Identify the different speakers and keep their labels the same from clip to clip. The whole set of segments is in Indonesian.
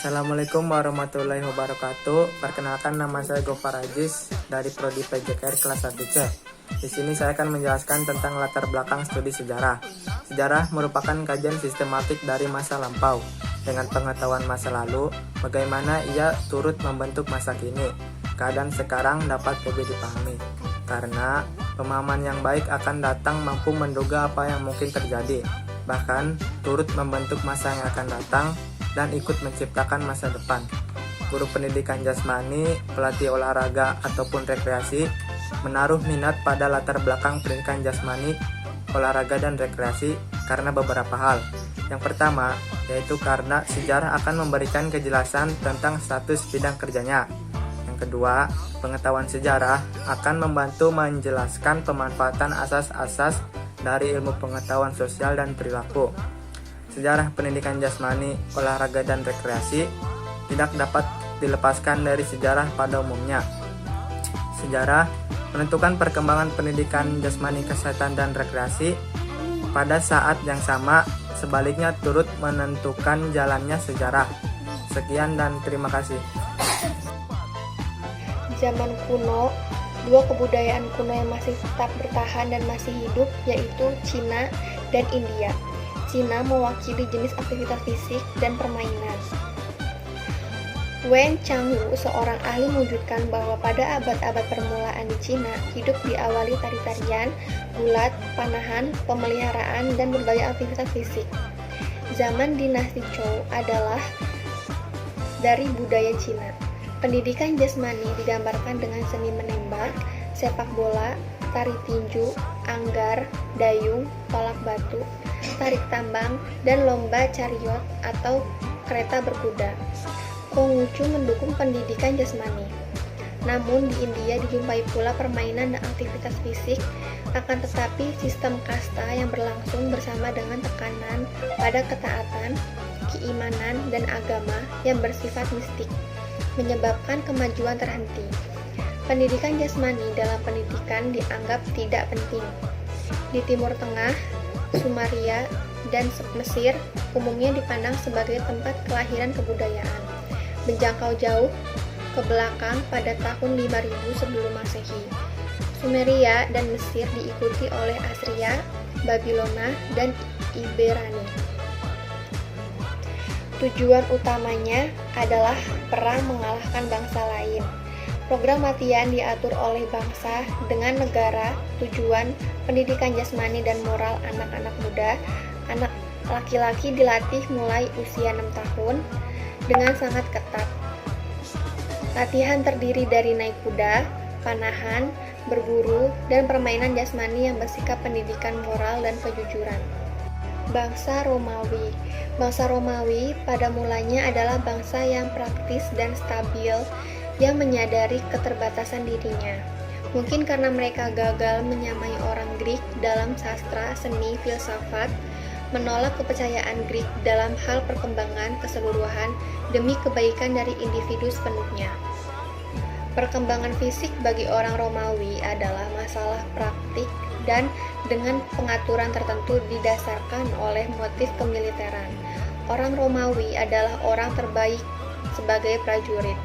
Speaker 1: Assalamualaikum warahmatullahi wabarakatuh. Perkenalkan, nama saya Gofar Ajis dari Prodi PJKR kelas 1C. Di sini saya akan menjelaskan tentang latar belakang studi sejarah. Sejarah merupakan kajian sistematik dari masa lampau dengan pengetahuan masa lalu, bagaimana ia turut membentuk masa kini. Keadaan sekarang dapat lebih dipahami karena pemahaman yang baik akan datang mampu menduga apa yang mungkin terjadi, bahkan turut membentuk masa yang akan datang dan ikut menciptakan masa depan. Guru pendidikan jasmani, pelatih olahraga ataupun rekreasi menaruh minat pada latar belakang pendidikan jasmani, olahraga dan rekreasi karena beberapa hal. Yang pertama, yaitu karena sejarah akan memberikan kejelasan tentang status bidang kerjanya. Yang kedua, pengetahuan sejarah akan membantu menjelaskan pemanfaatan asas-asas dari ilmu pengetahuan sosial dan perilaku. Sejarah pendidikan jasmani, olahraga, dan rekreasi tidak dapat dilepaskan dari sejarah pada umumnya. Sejarah menentukan perkembangan pendidikan jasmani, kesehatan, dan rekreasi. Pada saat yang sama, sebaliknya turut menentukan jalannya sejarah. Sekian dan terima kasih.
Speaker 2: Zaman kuno, dua kebudayaan kuno yang masih tetap bertahan dan masih hidup yaitu Cina dan India. Cina mewakili jenis aktivitas fisik dan permainan. Wen Changwu, seorang ahli, mewujudkan bahwa pada abad-abad permulaan di Cina, hidup diawali tari-tarian, gulat, panahan, pemeliharaan, dan berbagai aktivitas fisik. Zaman dinasti Zhou adalah dari budaya Cina. Pendidikan jasmani digambarkan dengan seni menembak, sepak bola, tari tinju, anggar, dayung, tolak batu, tarik tambang, dan lomba chariot atau kereta berkuda. Konghucu mendukung pendidikan jasmani. Namun di India dijumpai pula permainan dan aktivitas fisik, akan tetapi sistem kasta yang berlangsung bersama dengan tekanan pada ketaatan, keimanan, dan agama yang bersifat mistik, menyebabkan kemajuan terhenti. Pendidikan jasmani dalam pendidikan dianggap tidak penting. Di Timur Tengah, Sumeria, dan Mesir umumnya dipandang sebagai tempat kelahiran kebudayaan. Menjangkau jauh ke belakang pada tahun 5000 sebelum Masehi. Sumeria dan Mesir diikuti oleh Assyria, Babilonia, dan Iberani. Tujuan utamanya adalah perang mengalahkan bangsa lain. Program latihan diatur oleh bangsa dengan negara. Tujuan pendidikan jasmani dan moral anak-anak muda. Anak laki-laki dilatih mulai usia 6 tahun dengan sangat ketat. Latihan terdiri dari naik kuda, panahan, berburu, dan permainan jasmani yang bersikap pendidikan moral dan kejujuran. Bangsa Romawi. Bangsa Romawi pada mulanya adalah bangsa yang praktis dan stabil, yang menyadari keterbatasan dirinya. Mungkin karena mereka gagal menyamai orang Greek dalam sastra, seni, filsafat, menolak kepercayaan Greek dalam hal perkembangan keseluruhan demi kebaikan dari individu sepenuhnya. Perkembangan fisik bagi orang Romawi adalah masalah praktik dan dengan pengaturan tertentu didasarkan oleh motif kemiliteran. Orang Romawi adalah orang terbaik sebagai prajurit,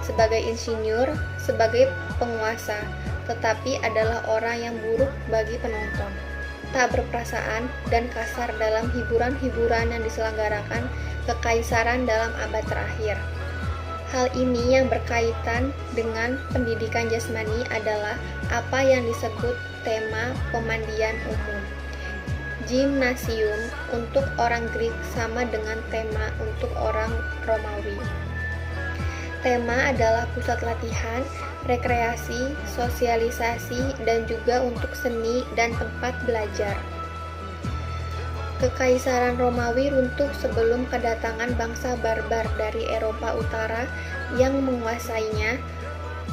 Speaker 2: sebagai insinyur, sebagai penguasa, tetapi adalah orang yang buruk bagi penonton, tak berperasaan dan kasar dalam hiburan-hiburan yang diselenggarakan kekaisaran dalam abad terakhir. Hal ini yang berkaitan dengan pendidikan jasmani adalah apa yang disebut tema pemandian umum. Gimnasium untuk orang Greek sama dengan tema untuk orang Romawi. Tema adalah pusat latihan, rekreasi, sosialisasi, dan juga untuk seni dan tempat belajar. Kekaisaran Romawi runtuh sebelum kedatangan bangsa barbar dari Eropa Utara yang menguasainya,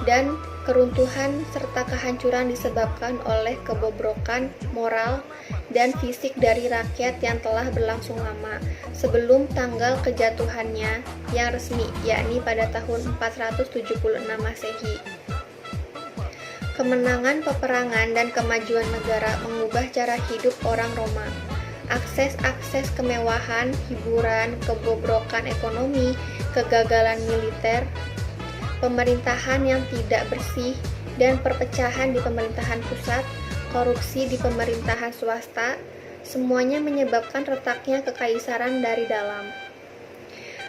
Speaker 2: dan keruntuhan serta kehancuran disebabkan oleh kebobrokan moral dan fisik dari rakyat yang telah berlangsung lama sebelum tanggal kejatuhannya yang resmi, yakni pada tahun 476 Masehi. Kemenangan peperangan dan kemajuan negara mengubah cara hidup orang Roma. akses kemewahan, hiburan, kebobrokan ekonomi, kegagalan militer, pemerintahan yang tidak bersih, dan perpecahan di pemerintahan pusat, korupsi di pemerintahan swasta, semuanya menyebabkan retaknya kekaisaran dari dalam.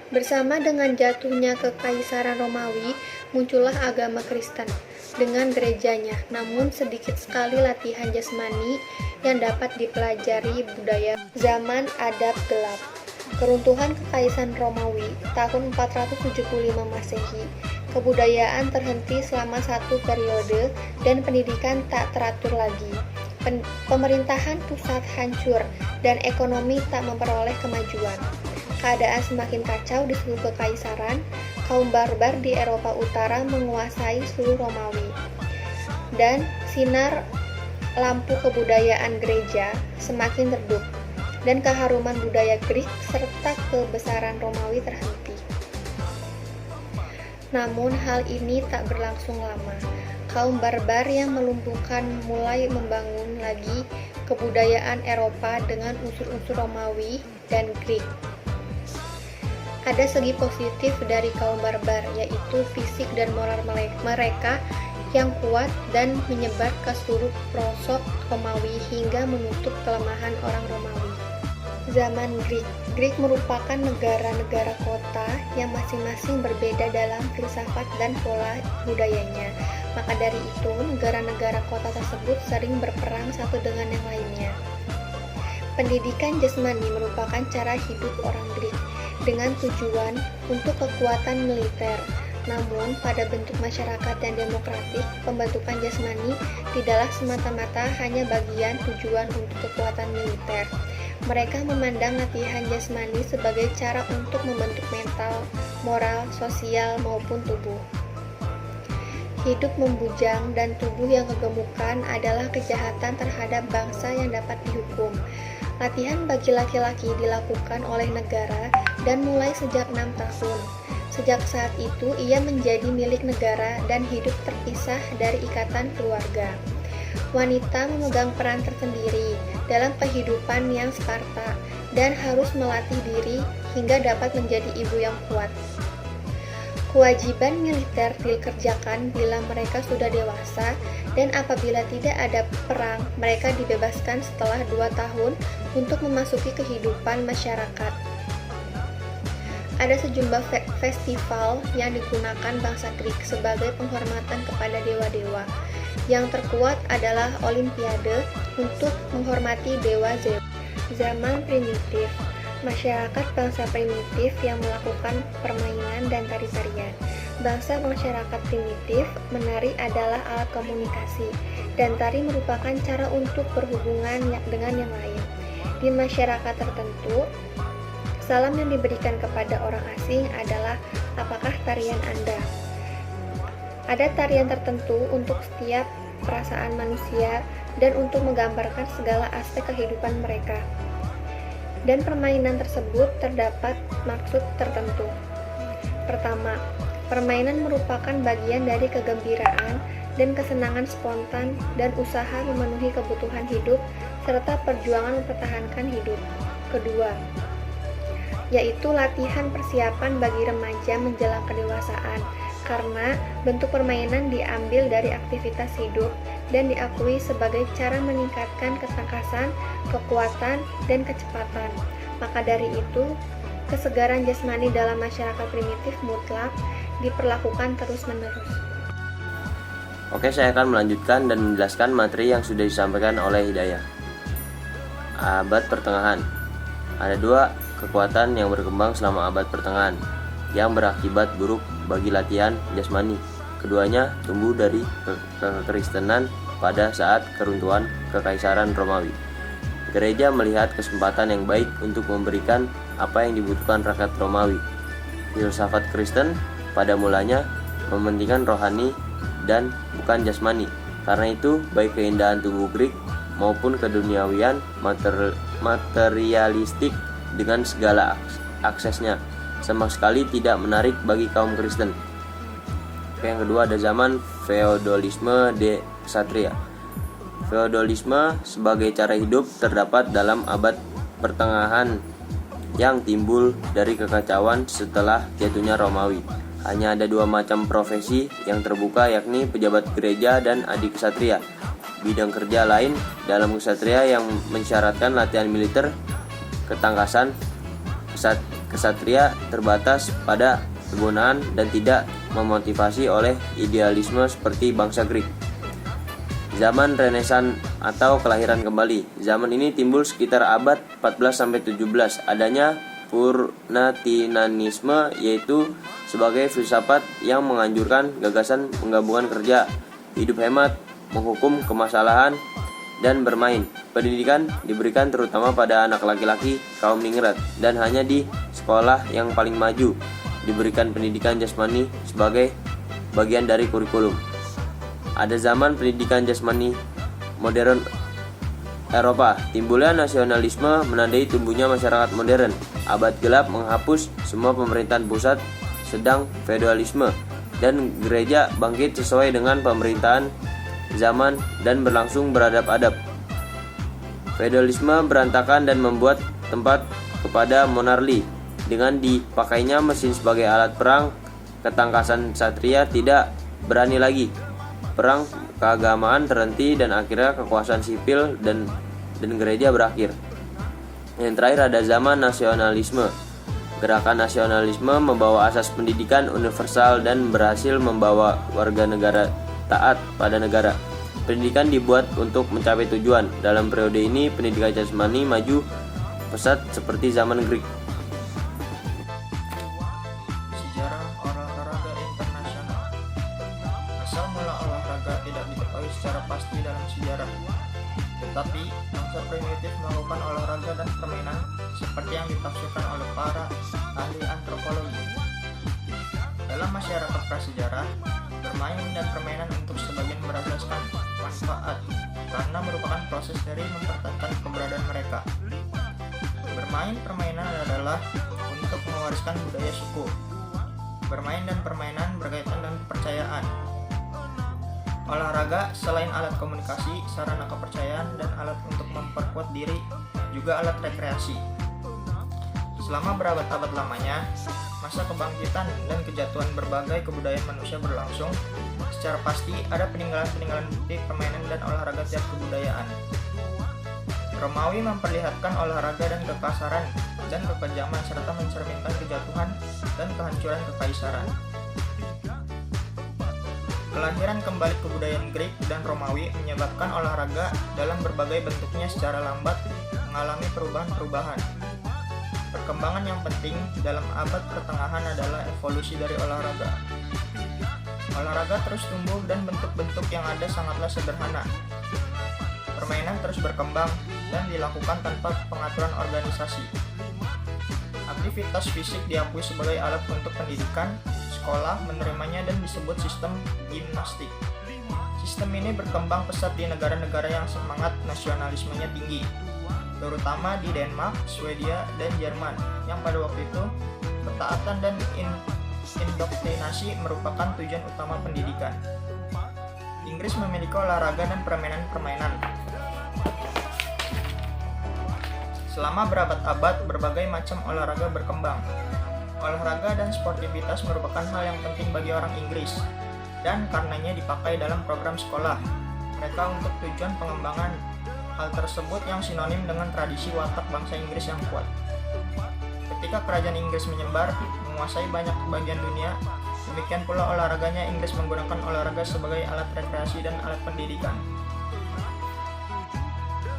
Speaker 2: Bersama dengan jatuhnya kekaisaran Romawi, muncullah agama Kristen dengan gerejanya, namun sedikit sekali latihan jasmani yang dapat dipelajari budaya zaman adab gelap. Keruntuhan kekaisaran Romawi tahun 475 Masehi, kebudayaan terhenti selama satu periode dan pendidikan tak teratur lagi. Pemerintahan pusat hancur dan ekonomi tak memperoleh kemajuan. Keadaan semakin kacau di seluruh kekaisaran, kaum barbar di Eropa Utara menguasai seluruh Romawi. Dan sinar lampu kebudayaan gereja semakin redup, dan keharuman budaya Greek serta kebesaran Romawi terhenti. Namun hal ini tak berlangsung lama. Kaum barbar yang melumpuhkan mulai membangun lagi kebudayaan Eropa dengan unsur-unsur Romawi dan Greek. Ada segi positif dari kaum barbar, yaitu fisik dan moral mereka yang kuat dan menyebar ke seluruh pelosok Romawi hingga menutup kelemahan orang Romawi. Zaman Greek merupakan negara-negara kota yang masing-masing berbeda dalam filsafat dan pola budayanya. Maka dari itu, negara-negara kota tersebut sering berperang satu dengan yang lainnya. Pendidikan jasmani merupakan cara hidup orang Greek dengan tujuan untuk kekuatan militer. Namun, pada bentuk masyarakat yang demokratik, pembentukan jasmani tidaklah semata-mata hanya bagian tujuan untuk kekuatan militer. Mereka memandang latihan jasmani sebagai cara untuk membentuk mental, moral, sosial, maupun tubuh. Hidup membujang dan tubuh yang kegemukan adalah kejahatan terhadap bangsa yang dapat dihukum. Latihan bagi laki-laki dilakukan oleh negara dan mulai sejak 6 tahun. Sejak saat itu, ia menjadi milik negara dan hidup terpisah dari ikatan keluarga. Wanita memegang peran tersendiri dalam kehidupan yang Sparta dan harus melatih diri hingga dapat menjadi ibu yang kuat. Kewajiban militer dikerjakan bila mereka sudah dewasa, dan apabila tidak ada perang, mereka dibebaskan setelah 2 tahun untuk memasuki kehidupan masyarakat. Ada sejumlah festival yang digunakan bangsa Greek sebagai penghormatan kepada dewa-dewa. Yang terkuat adalah Olimpiade untuk menghormati dewa Zeus. Zaman primitif, masyarakat bangsa primitif yang melakukan permainan dan tari-tarian. Bangsa masyarakat primitif, menari adalah alat komunikasi, dan tari merupakan cara untuk berhubungan dengan yang lain. Di masyarakat tertentu, salam yang diberikan kepada orang asing adalah, "Apakah tarian Anda?" Ada tarian tertentu untuk setiap perasaan manusia dan untuk menggambarkan segala aspek kehidupan mereka. Dan permainan tersebut terdapat maksud tertentu. Pertama, permainan merupakan bagian dari kegembiraan dan kesenangan spontan dan usaha memenuhi kebutuhan hidup serta perjuangan mempertahankan hidup. Kedua, yaitu latihan persiapan bagi remaja menjelang kedewasaan, karena bentuk permainan diambil dari aktivitas hidup dan diakui sebagai cara meningkatkan ketangkasan, kekuatan, dan kecepatan. Maka dari itu, kesegaran jasmani dalam masyarakat primitif mutlak diperlakukan terus-menerus.
Speaker 3: Oke, saya akan melanjutkan dan menjelaskan materi yang sudah disampaikan oleh Hidayah. Abad pertengahan. Ada 2 kekuatan yang berkembang selama abad pertengahan yang berakibat buruk bagi latihan jasmani. Keduanya tumbuh dari kekristenan pada saat keruntuhan kekaisaran Romawi. Gereja melihat kesempatan yang baik untuk memberikan apa yang dibutuhkan rakyat Romawi. Filsafat Kristen pada mulanya mementingkan rohani dan bukan jasmani. Karena itu, baik keindahan tubuh Greek maupun keduniawian materialistik dengan segala aksesnya sama sekali tidak menarik bagi kaum Kristen. Yang kedua, ada zaman feodalisme de ksatria. Feodalisme sebagai cara hidup terdapat dalam abad pertengahan yang timbul dari kekacauan setelah jatuhnya Romawi. Hanya ada dua macam profesi yang terbuka, yakni pejabat gereja dan adik ksatria. Bidang kerja lain dalam ksatria yang mensyaratkan latihan militer, ketangkasan ksatria terbatas pada kegunaan dan tidak memotivasi oleh idealisme seperti bangsa Greek. Zaman Renaissance atau kelahiran kembali. Zaman ini timbul sekitar abad 14-17. Adanya Purnatinanisme, yaitu sebagai filsafat yang menganjurkan gagasan penggabungan kerja, hidup hemat, menghukum kemasalahan, dan bermain. Pendidikan diberikan terutama pada anak laki-laki kaum ningrat, dan hanya di sekolah yang paling maju diberikan pendidikan jasmani sebagai bagian dari kurikulum. Ada zaman pendidikan jasmani modern Eropa. Timbulnya nasionalisme menandai tumbuhnya masyarakat modern. Abad gelap menghapus semua pemerintahan pusat, sedang feodalisme dan gereja bangkit sesuai dengan pemerintahan zaman dan berlangsung beradab-adab. Feodalisme berantakan dan membuat tempat kepada monarki. Dengan dipakainya mesin sebagai alat perang, ketangkasan ksatria tidak berani lagi. Perang keagamaan terhenti dan akhirnya kekuasaan sipil dan gereja berakhir. Yang terakhir ada zaman nasionalisme. Gerakan nasionalisme membawa asas pendidikan universal dan berhasil membawa warga negara taat pada negara. Pendidikan dibuat untuk mencapai tujuan. Dalam periode ini pendidikan jasmani maju pesat seperti zaman Greek.
Speaker 1: Sejarah olahraga internasional. Asal mula olahraga tidak diketahui secara pasti dalam sejarah, tetapi bangsa primitif melakukan olahraga dan permainan seperti yang ditafsirkan oleh para ahli antropologi. Dalam masyarakat prasejarah, bermain dan permainan untuk sebagian berasaskan manfaat karena merupakan proses dari mempertahankan keberadaan mereka. Bermain permainan adalah untuk mewariskan budaya suku. Bermain dan permainan berkaitan dengan kepercayaan. Olahraga selain alat komunikasi, sarana kepercayaan, dan alat untuk memperkuat diri, juga alat rekreasi. Selama berabad-abad lamanya, masa kebangkitan dan kejatuhan berbagai kebudayaan manusia berlangsung. Secara pasti ada peninggalan-peninggalan bukti permainan dan olahraga tiap kebudayaan. Romawi memperlihatkan olahraga dan kekasaran dan kekejaman serta mencerminkan kejatuhan dan kehancuran kekaisaran. Kelahiran kembali kebudayaan Greek dan Romawi menyebabkan olahraga dalam berbagai bentuknya secara lambat mengalami perubahan-perubahan. Perkembangan yang penting dalam abad pertengahan adalah evolusi dari olahraga. Olahraga terus tumbuh dan bentuk-bentuk yang ada sangatlah sederhana. Permainan terus berkembang dan dilakukan tanpa pengaturan organisasi. Aktivitas fisik diakui sebagai alat untuk pendidikan, sekolah menerimanya dan disebut sistem gimnastik. Sistem ini berkembang pesat di negara-negara yang semangat nasionalismenya tinggi, terutama di Denmark, Swedia, dan Jerman, yang pada waktu itu ketaatan dan indoktrinasi merupakan tujuan utama pendidikan. Inggris memiliki olahraga dan permainan-permainan. Selama berabad-abad, berbagai macam olahraga berkembang. Olahraga dan sportivitas merupakan hal yang penting bagi orang Inggris, dan karenanya dipakai dalam program sekolah mereka untuk tujuan pengembangan. Hal tersebut yang sinonim dengan tradisi watak bangsa Inggris yang kuat. Ketika kerajaan Inggris menyebar, menguasai banyak bagian dunia, demikian pula olahraganya. Inggris menggunakan olahraga sebagai alat rekreasi dan alat pendidikan.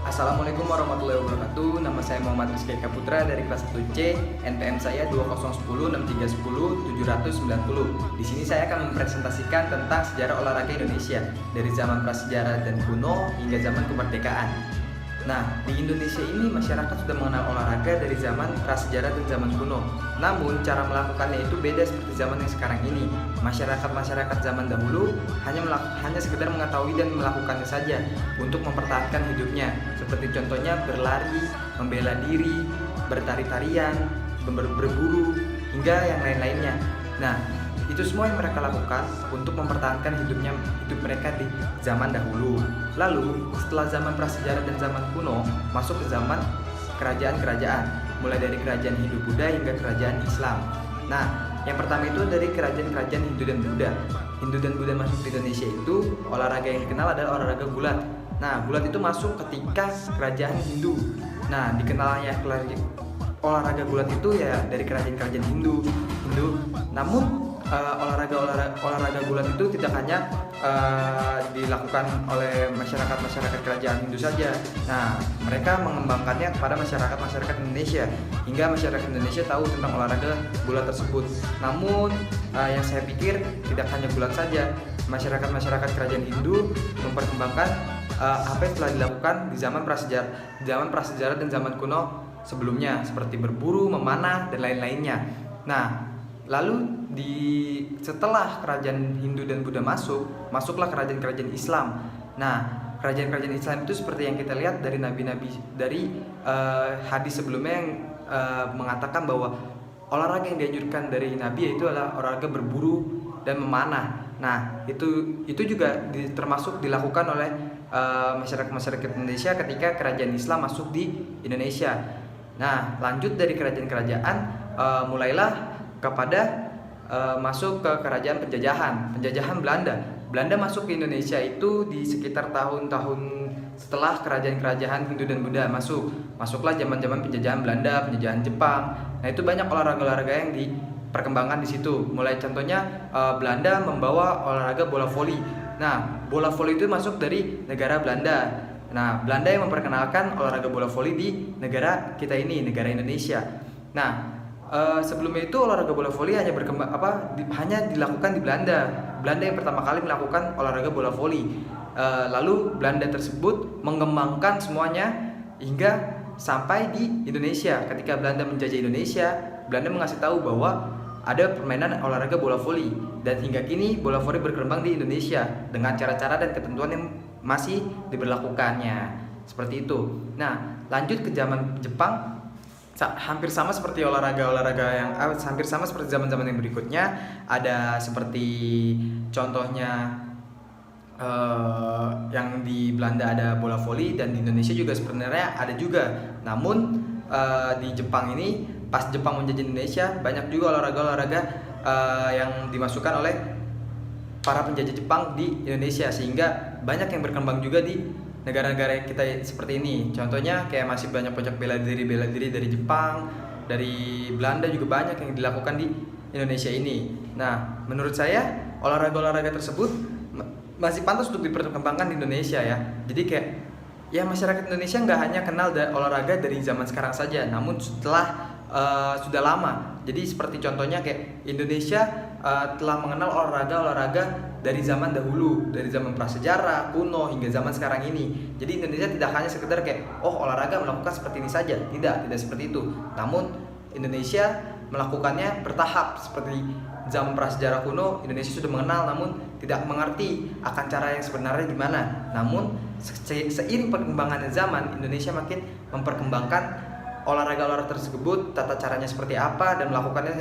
Speaker 4: Assalamualaikum warahmatullahi wabarakatuh. Nama saya Muhammad Rizky Kaputra dari kelas 1C. NPM saya 20106310 790. Di sini saya akan mempresentasikan tentang sejarah olahraga Indonesia dari zaman prasejarah dan kuno hingga zaman kemerdekaan. Nah, di Indonesia ini masyarakat sudah mengenal olahraga dari zaman prasejarah dan zaman kuno. Namun, cara melakukannya itu beda seperti zaman yang sekarang ini. Masyarakat zaman dahulu hanya sekedar mengetahui dan melakukannya saja untuk mempertahankan hidupnya. Seperti contohnya berlari, membela diri, bertari-tarian, berburu, hingga yang lain-lainnya. Nah, itu semua yang mereka lakukan untuk mempertahankan hidup mereka di zaman dahulu. Lalu setelah zaman prasejarah dan zaman kuno masuk ke zaman kerajaan-kerajaan, mulai dari kerajaan Hindu Buddha hingga kerajaan Islam. Nah, yang pertama itu dari kerajaan-kerajaan Hindu dan Buddha. Hindu dan Buddha masuk di Indonesia itu, olahraga yang dikenal adalah olahraga gulat. Nah, gulat itu masuk ketika kerajaan Hindu. Nah, dikenalnya olahraga gulat itu ya dari kerajaan-kerajaan Hindu. Namun olahraga gulat itu tidak hanya dilakukan oleh masyarakat kerajaan Hindu saja. Nah, mereka mengembangkannya kepada masyarakat Indonesia hingga masyarakat Indonesia tahu tentang olahraga gulat tersebut. Namun yang saya pikir tidak hanya gulat saja, masyarakat kerajaan Hindu memperkembangkan apa yang telah dilakukan di zaman prasejarah dan zaman kuno sebelumnya, seperti berburu, memanah, dan lain-lainnya. Nah, lalu setelah kerajaan Hindu dan Buddha masuklah kerajaan-kerajaan Islam. Nah, kerajaan-kerajaan Islam itu seperti yang kita lihat dari nabi-nabi, dari hadis sebelumnya yang mengatakan bahwa olahraga yang dianjurkan dari nabi yaitu adalah olahraga berburu dan memanah. Nah, itu juga termasuk dilakukan oleh masyarakat Indonesia ketika kerajaan Islam masuk di Indonesia. Nah, lanjut dari kerajaan-kerajaan mulailah kepada masuk ke kerajaan penjajahan Belanda masuk ke Indonesia itu di sekitar tahun-tahun setelah kerajaan-kerajaan Hindu dan Buddha masuklah zaman-zaman penjajahan Belanda, penjajahan Jepang. Nah, itu banyak olahraga yang diperkembangkan di situ. Mulai contohnya Belanda membawa olahraga bola voli. Nah, bola voli itu masuk dari negara Belanda. Nah, Belanda yang memperkenalkan olahraga bola voli di negara kita ini, negara Indonesia. Nah, sebelumnya itu olahraga bola voli hanya dilakukan di Belanda. Belanda yang pertama kali melakukan olahraga bola voli. Lalu Belanda tersebut mengembangkan semuanya hingga sampai di Indonesia. Ketika Belanda menjajah Indonesia, Belanda mengasih tahu bahwa ada permainan olahraga bola voli, dan hingga kini bola voli berkembang di Indonesia dengan cara-cara dan ketentuan yang masih diberlakukannya. Seperti itu. Nah, lanjut ke zaman Jepang. Hampir sama seperti hampir sama seperti zaman-zaman yang berikutnya. Ada seperti contohnya yang di Belanda ada bola voli, dan di Indonesia juga sebenarnya ada juga. Namun di Jepang ini, pas Jepang menjajah Indonesia, banyak juga olahraga yang dimasukkan oleh para penjajah Jepang di Indonesia, sehingga banyak yang berkembang juga di negara-negara kita seperti ini. Contohnya kayak masih banyak pojok bela diri dari Jepang, dari Belanda juga banyak yang dilakukan di Indonesia ini. Nah, menurut saya olahraga tersebut masih pantas untuk diperkembangkan di Indonesia ya. Jadi kayak ya masyarakat Indonesia nggak hanya kenal olahraga dari zaman sekarang saja, namun sudah lama. Jadi seperti contohnya kayak Indonesia telah mengenal olahraga dari zaman dahulu, dari zaman prasejarah, kuno hingga zaman sekarang ini. Jadi Indonesia tidak hanya sekedar kayak olahraga melakukan seperti ini saja, tidak seperti itu. Namun Indonesia melakukannya bertahap. Seperti zaman prasejarah kuno, Indonesia sudah mengenal namun tidak mengerti akan cara yang sebenarnya gimana. Namun seiring perkembangan zaman, Indonesia makin memperkembangkan olahraga tersebut, tata caranya seperti apa, dan melakukannya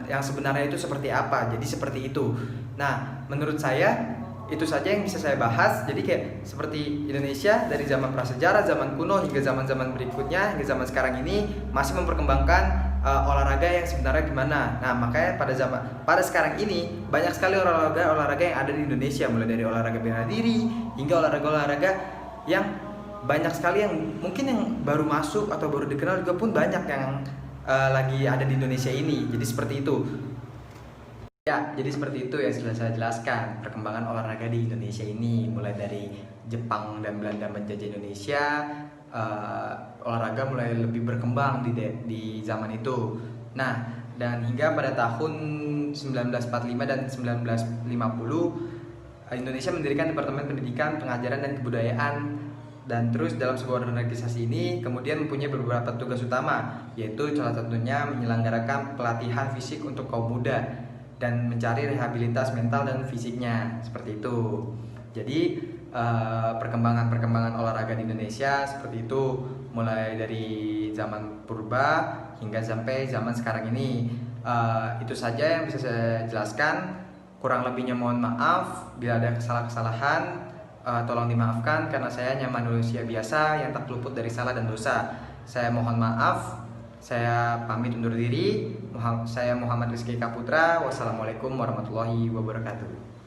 Speaker 4: yang sebenarnya itu seperti apa. Jadi seperti itu. Nah, menurut saya itu saja yang bisa saya bahas. Jadi kayak seperti Indonesia dari zaman prasejarah, zaman kuno hingga zaman-zaman berikutnya, hingga zaman sekarang ini masih memperkembangkan olahraga yang sebenarnya gimana. Nah, makanya pada sekarang ini banyak sekali olahraga yang ada di Indonesia, mulai dari olahraga bela diri hingga olahraga yang banyak sekali yang mungkin yang baru masuk atau baru dikenal juga pun banyak yang lagi ada di Indonesia ini. Jadi seperti itu. Ya, jadi seperti itu yang sudah saya jelaskan perkembangan olahraga di Indonesia ini, mulai dari Jepang dan Belanda menjajah Indonesia, olahraga mulai lebih berkembang di zaman itu. Nah, dan hingga pada tahun 1945 dan 1950 Indonesia mendirikan Departemen Pendidikan, Pengajaran dan Kebudayaan. Dan terus dalam sebuah organisasi ini kemudian mempunyai beberapa tugas utama, yaitu salah satunya menyelenggarakan pelatihan fisik untuk kaum muda dan mencari rehabilitas mental dan fisiknya, seperti itu. Jadi perkembangan olahraga di Indonesia seperti itu, mulai dari zaman purba hingga sampai zaman sekarang ini. Itu saja yang bisa saya jelaskan. Kurang lebihnya mohon maaf bila ada kesalahan. Tolong dimaafkan karena saya hanya manusia biasa yang tak luput dari salah dan dosa. Saya mohon maaf. Saya pamit undur diri. Saya Muhammad Rizky Kaputra. Wassalamualaikum warahmatullahi wabarakatuh.